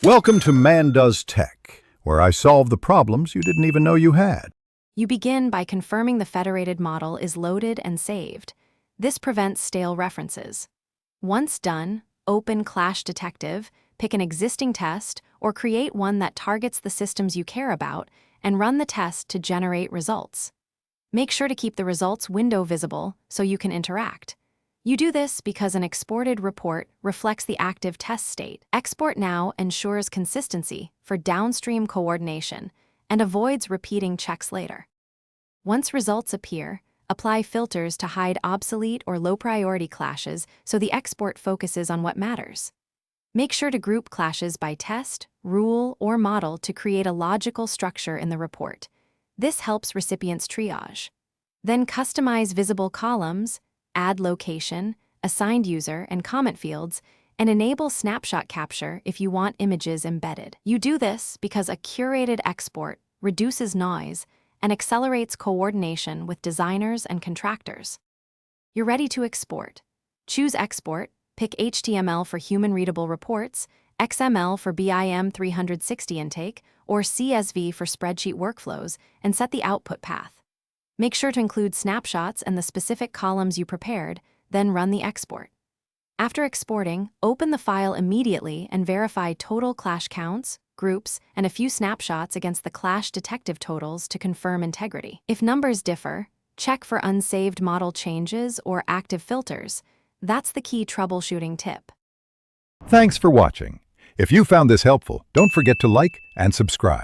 Welcome to Man Does Tech, where I solve the problems you didn't even know you had. You begin by confirming the federated model is loaded and saved. This prevents stale references. Once done, open Clash Detective, pick an existing test, or create one that targets the systems you care about, and run the test to generate results. Make sure to keep the results window visible so you can interact. You do this because an exported report reflects the active test state. Export Now ensures consistency for downstream coordination and avoids repeating checks later. Once results appear, apply filters to hide obsolete or low-priority clashes so the export focuses on what matters. Make sure to group clashes by test, rule, or model to create a logical structure in the report. This helps recipients triage. Then customize visible columns, add location, assigned user, and comment fields, and enable snapshot capture if you want images embedded. You do this because a curated export reduces noise and accelerates coordination with designers and contractors. You're ready to export. Choose Export, pick HTML for human-readable reports, XML for BIM 360 intake, or CSV for spreadsheet workflows, and set the output path. Make sure to include snapshots and the specific columns you prepared, then run the export. After exporting, open the file immediately and verify total clash counts, groups, and a few snapshots against the Clash Detective totals to confirm integrity. If numbers differ, check for unsaved model changes or active filters. That's the key troubleshooting tip. Thanks for watching. If you found this helpful, don't forget to like and subscribe.